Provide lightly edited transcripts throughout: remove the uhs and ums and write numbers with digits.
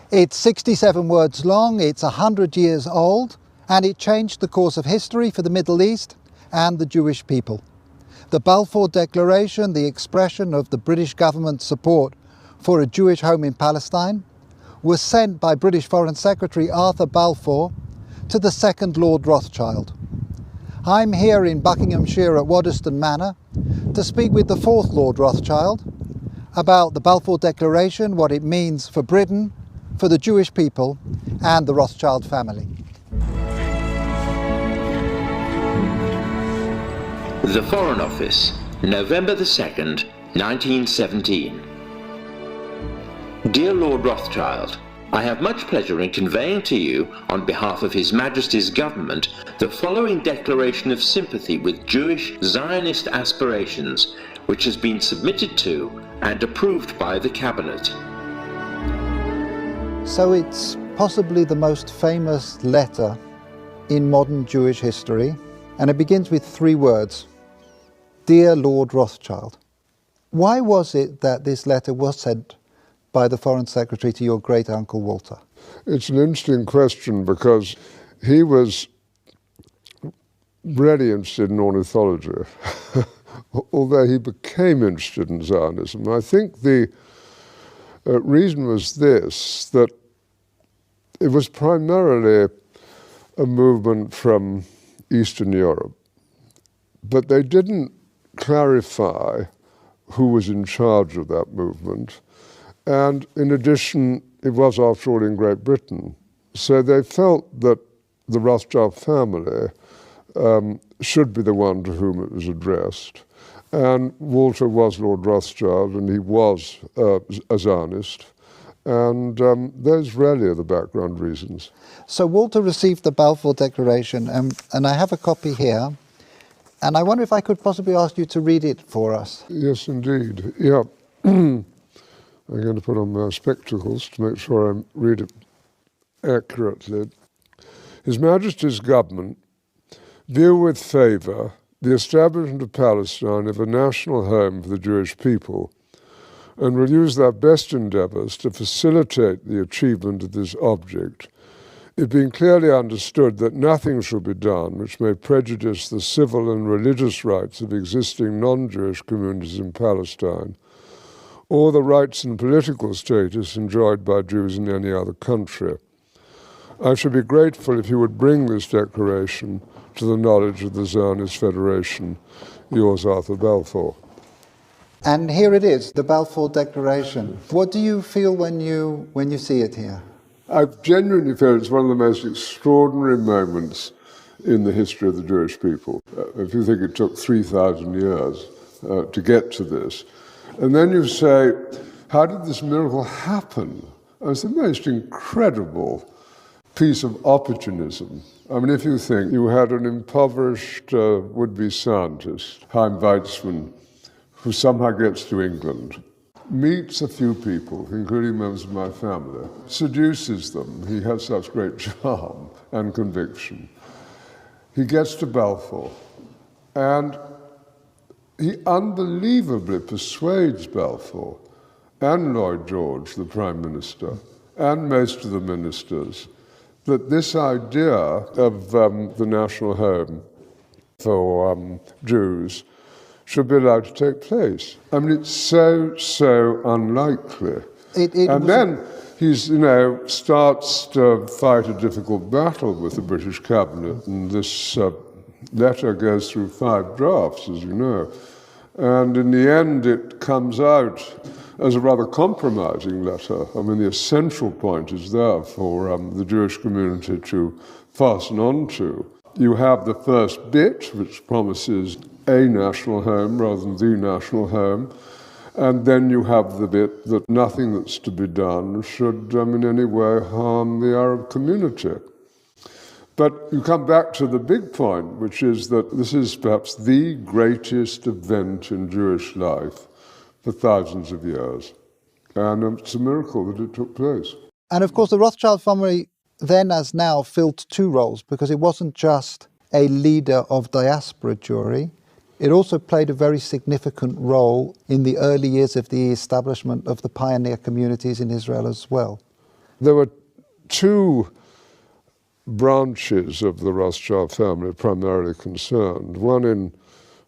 It's 67 words long, it's 100 years old, and it changed the course of history for the Middle East and the Jewish people. The Balfour Declaration, the expression of the British government's support for a Jewish home in Palestine, was sent by British Foreign Secretary Arthur Balfour to the second Lord Rothschild. I'm here in Buckinghamshire at Waddesdon Manor to speak with the fourth Lord Rothschild about the Balfour Declaration, what it means for Britain, for the Jewish people and the Rothschild family. The Foreign Office, November the 2nd, 1917. Dear Lord Rothschild, I have much pleasure in conveying to you, on behalf of His Majesty's Government, the following declaration of sympathy with Jewish Zionist aspirations, which has been submitted to and approved by the Cabinet. So it's possibly the most famous letter in modern Jewish history, and it begins with 3 words: Dear Lord Rothschild. Why was it that this letter was sent by the Foreign Secretary to your great uncle Walter? It's an interesting question because he was really interested in ornithology, although he became interested in Zionism. I think the reason was this, that it was primarily a movement from Eastern Europe, but they didn't clarify who was in charge of that movement. And in addition, it was, after all, in Great Britain. So they felt that the Rothschild family should be the one to whom it was addressed. And Walter was Lord Rothschild, and he was a Zionist. And those really are the background reasons. So Walter received the Balfour Declaration, and I have a copy here. And I wonder if I could possibly ask you to read it for us. Yes, indeed. Yeah. I'm going to put on my spectacles to make sure I read it accurately. His Majesty's Government view with favour the establishment of Palestine as a national home for the Jewish people, and will use their best endeavours to facilitate the achievement of this object, it being clearly understood that nothing shall be done which may prejudice the civil and religious rights of existing non-Jewish communities in Palestine, or the rights and political status enjoyed by Jews in any other country. I should be grateful if you would bring this declaration to the knowledge of the Zionist Federation. Yours, Arthur Balfour. And here it is, the Balfour Declaration. What do you feel when you see it here? I genuinely feel it's one of the most extraordinary moments in the history of the Jewish people. If you think it took 3,000 years to get to this, and then you say, how did this miracle happen? It's the most incredible piece of opportunism. I mean, if you think you had an impoverished would-be scientist, Chaim Weizmann, who somehow gets to England, meets a few people, including members of my family, seduces them. He has such great charm and conviction. He gets to Balfour, and he unbelievably persuades Balfour and Lloyd George, the Prime Minister, and most of the ministers, that this idea of the national home for Jews should be allowed to take place. I mean, it's so unlikely. Then he's, starts to fight a difficult battle with the British cabinet, and this letter goes through 5 drafts, as you know. And in the end, it comes out as a rather compromising letter. I mean, the essential point is there for the Jewish community to fasten on to. You have the first bit, which promises a national home rather than the national home, and then you have the bit that nothing that's to be done should in any way harm the Arab community. But you come back to the big point, which is that this is perhaps the greatest event in Jewish life for thousands of years. And it's a miracle that it took place. And of course, the Rothschild family then as now filled 2 roles, because it wasn't just a leader of diaspora Jewry, it also played a very significant role in the early years of the establishment of the pioneer communities in Israel as well. There were two branches of the Rothschild family primarily concerned. One in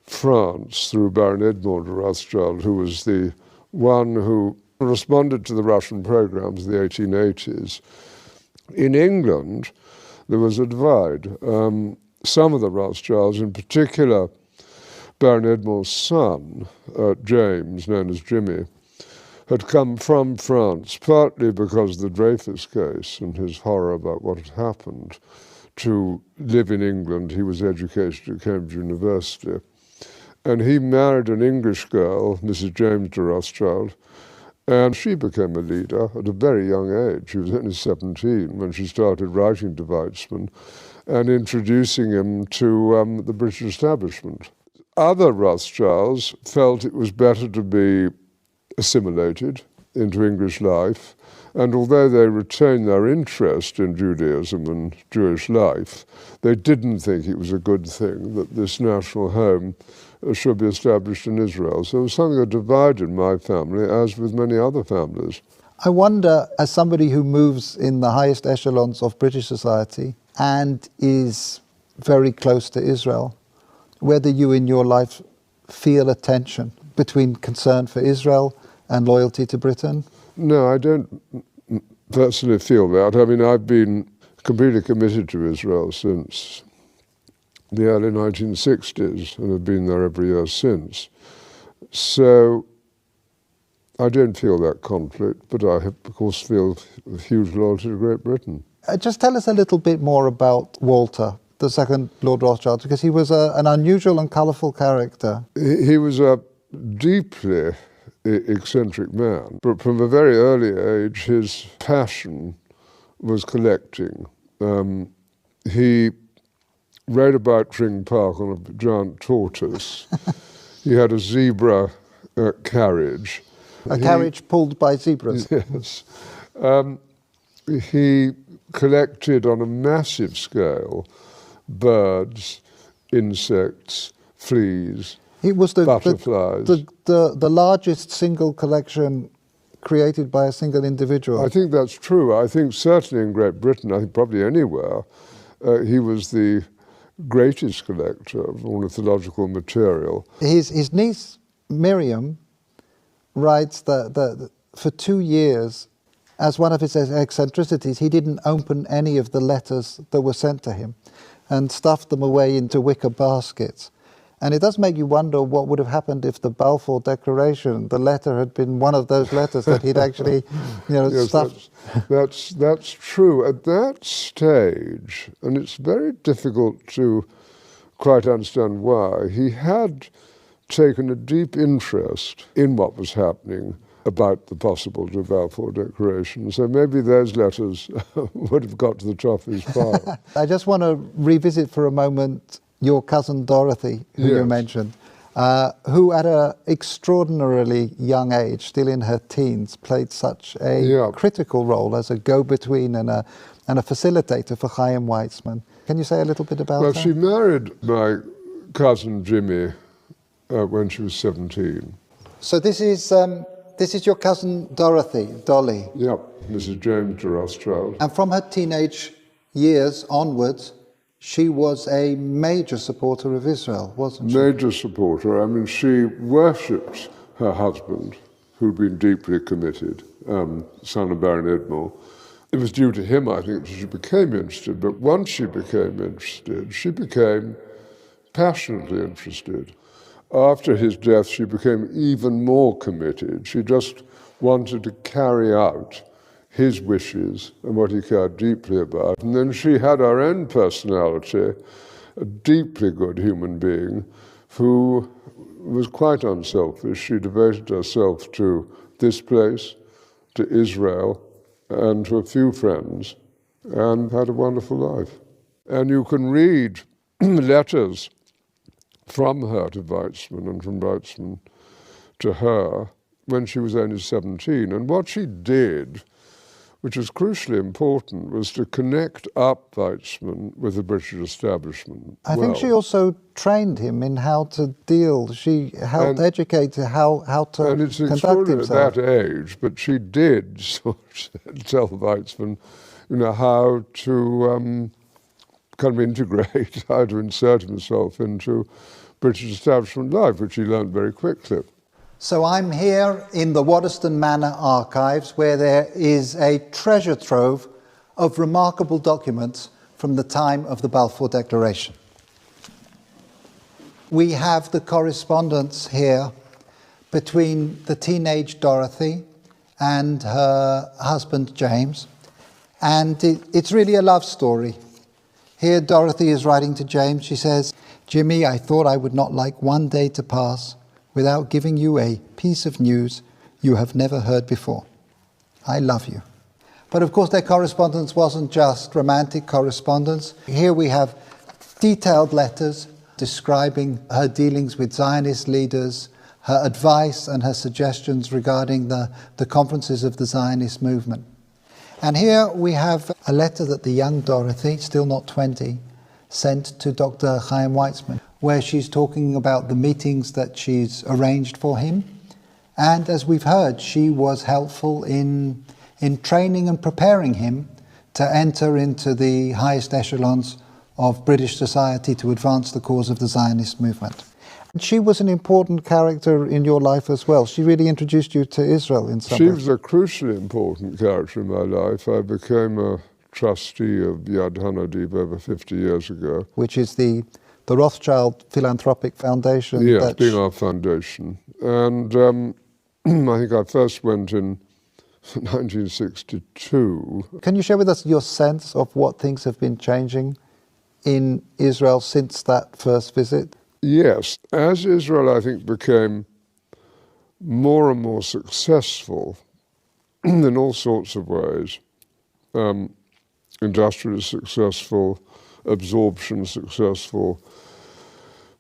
France through Baron Edmond de Rothschild, who was the one who responded to the Russian programs of the 1880s. In England, there was a divide. Some of the Rothschilds, in particular Baron Edmond's son, James, known as Jimmy, had come from France, partly because of the Dreyfus case and his horror about what had happened, to live in England. He was educated at Cambridge University. And he married an English girl, Mrs. James de Rothschild, and she became a leader at a very young age. She was only 17 when she started writing to Weizmann and introducing him to the British establishment. Other Rothschilds felt it was better to be assimilated into English life, and although they retained their interest in Judaism and Jewish life, they didn't think it was a good thing that this national home should be established in Israel. So it was something that divided my family, as with many other families. I wonder, as somebody who moves in the highest echelons of British society and is very close to Israel, whether you in your life feel a tension between concern for Israel and loyalty to Britain? No, I don't personally feel that. I mean, I've been completely committed to Israel since the early 1960s and have been there every year since. So I don't feel that conflict, but I, of course, feel a huge loyalty to Great Britain. Just tell us a little bit more about Walter, the second Lord Rothschild, because he was an unusual and colourful character. He was a deeply eccentric man, but from a very early age his passion was collecting. He rode about Tring Park on a giant tortoise. He had a zebra carriage. Carriage pulled by zebras. Yes. He collected on a massive scale birds, insects, fleas, It was butterflies. the largest single collection created by a single individual. I think that's true. I think certainly in Great Britain, I think probably anywhere, he was the greatest collector of ornithological material. His niece, Miriam, writes that for 2 years, as one of his eccentricities, he didn't open any of the letters that were sent to him and stuffed them away into wicker baskets. And it does make you wonder what would have happened if the Balfour Declaration, the letter had been one of those letters that he'd actually, Yes, stuffed. That's true. At that stage, and it's very difficult to quite understand why, he had taken a deep interest in what was happening about the possibility of Balfour Declaration. So maybe those letters would have got to the top of his file. I just want to revisit for a moment your cousin Dorothy, who you Yes. mentioned, who at an extraordinarily young age, still in her teens, played such a critical role as a go-between and a facilitator for Chaim Weizmann. Can you say a little bit about Well, that? she married my cousin Jimmy when she was 17. So this is your cousin Dorothy, Dolly. Yep, Mrs. James de Rothschild. And from her teenage years onwards, she was a major supporter of Israel, wasn't she? Major supporter. I mean, she worshipped her husband, who'd been deeply committed, son of Baron Edmond. It was due to him, I think, that she became interested. But once she became interested, she became passionately interested. After his death, she became even more committed. She just wanted to carry out his wishes and what he cared deeply about. And then she had her own personality, a deeply good human being who was quite unselfish. She devoted herself to this place, to Israel, and to a few friends, and had a wonderful life. And you can read letters from her to Weizmann and from Weizmann to her when she was only 17. And what she did which was crucially important, was to connect up Weizmann with the British establishment. I think she also trained him in how to deal. She helped educate how to and it's conduct extraordinary himself. at that age, but she did sort of tell Weizmann, how to kind of integrate, how to insert himself into British establishment life, which he learned very quickly. So I'm here in the Waddesdon Manor archives, where there is a treasure trove of remarkable documents from the time of the Balfour Declaration. We have the correspondence here between the teenage Dorothy and her husband James, and it's really a love story. Here Dorothy is writing to James. She says, "Jimmy, I thought I would not like one day to pass without giving you a piece of news you have never heard before. I love you." But of course their correspondence wasn't just romantic correspondence. Here we have detailed letters describing her dealings with Zionist leaders, her advice and her suggestions regarding the conferences of the Zionist movement. And here we have a letter that the young Dorothy, still not 20, sent to Dr. Chaim Weizmann, where she's talking about the meetings that she's arranged for him. And as we've heard, she was helpful in training and preparing him to enter into the highest echelons of British society to advance the cause of the Zionist movement. She was an important character in your life as well. She really introduced you to Israel in some way. She was a crucially important character in my life. I became a trustee of Yad Hanadiv over 50 years ago. Which is the Rothschild Philanthropic Foundation. Yes, being our foundation. And I think I first went in 1962. Can you share with us your sense of what things have been changing in Israel since that first visit? Yes, as Israel, I think, became more and more successful in all sorts of ways, industrially successful, absorption successful,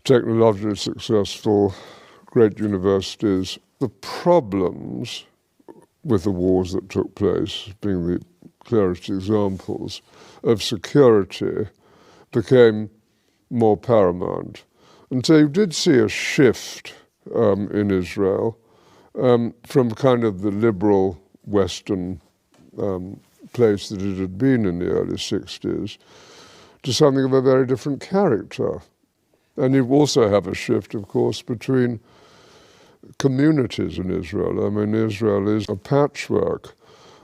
technologically successful, great universities, the problems with the wars that took place, being the clearest examples, of security became more paramount. And so you did see a shift in Israel from kind of the liberal Western place that it had been in the early 60s to something of a very different character. And you also have a shift, of course, between communities in Israel. I mean, Israel is a patchwork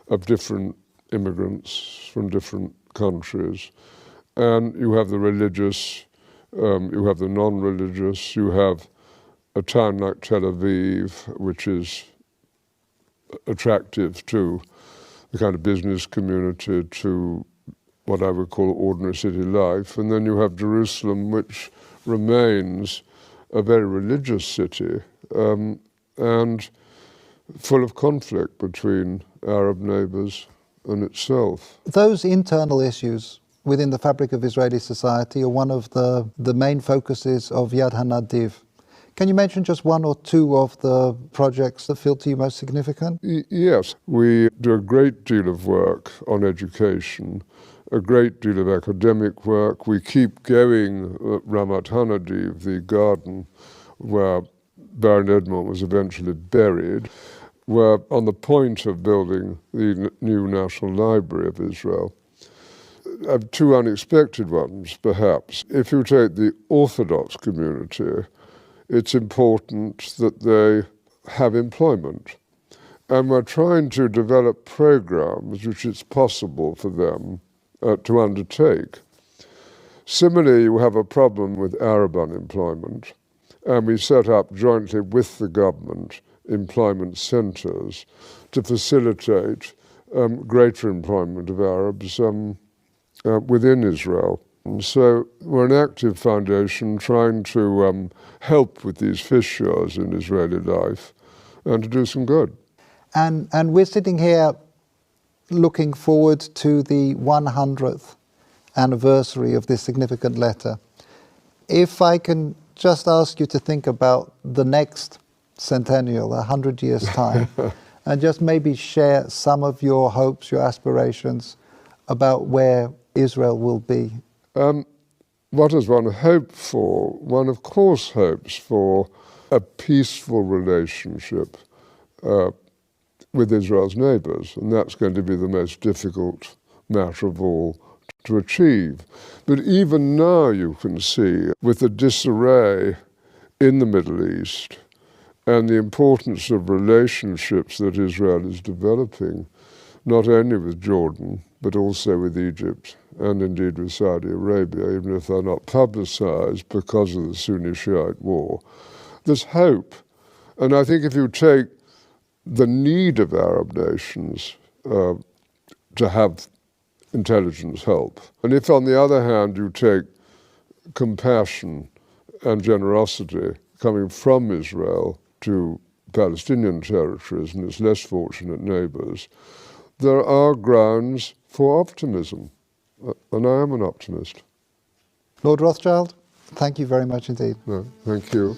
of different immigrants from different countries. And you have the religious, you have the non-religious, you have a town like Tel Aviv, which is attractive to the kind of business community, to what I would call ordinary city life. And then you have Jerusalem, which remains a very religious city and full of conflict between Arab neighbors and itself. Those internal issues within the fabric of Israeli society are one of the main focuses of Yad Hanadiv. Can you mention just one or two of the projects that feel to you most significant? Yes, we do a great deal of work on education, a great deal of academic work. We keep going at Ramat Hanadiv, the garden where Baron Edmond was eventually buried. We're on the point of building the new National Library of Israel. I have two unexpected ones, perhaps. If you take the Orthodox community, it's important that they have employment. And we're trying to develop programs which it's possible for them to undertake. Similarly, you have a problem with Arab unemployment, and we set up jointly with the government employment centres to facilitate greater employment of Arabs within Israel. And so we're an active foundation trying to help with these fissures in Israeli life and to do some good. And we're sitting here looking forward to the 100th anniversary of this significant letter. If I can just ask you to think about the next centennial, 100 years' time, and just maybe share some of your hopes, your aspirations about where Israel will be? What does one hope for? One, of course, hopes for a peaceful relationship with Israel's neighbours, and that's going to be the most difficult matter of all to achieve. But even now you can see, with the disarray in the Middle East and the importance of relationships that Israel is developing, not only with Jordan, but also with Egypt and indeed with Saudi Arabia, even if they're not publicized because of the Sunni-Shiite war, there's hope. And I think if you take the need of Arab nations to have intelligence help, and if on the other hand you take compassion and generosity coming from Israel to Palestinian territories and its less fortunate neighbours, there are grounds for optimism, and I am an optimist. Lord Rothschild, thank you very much indeed. No, thank you.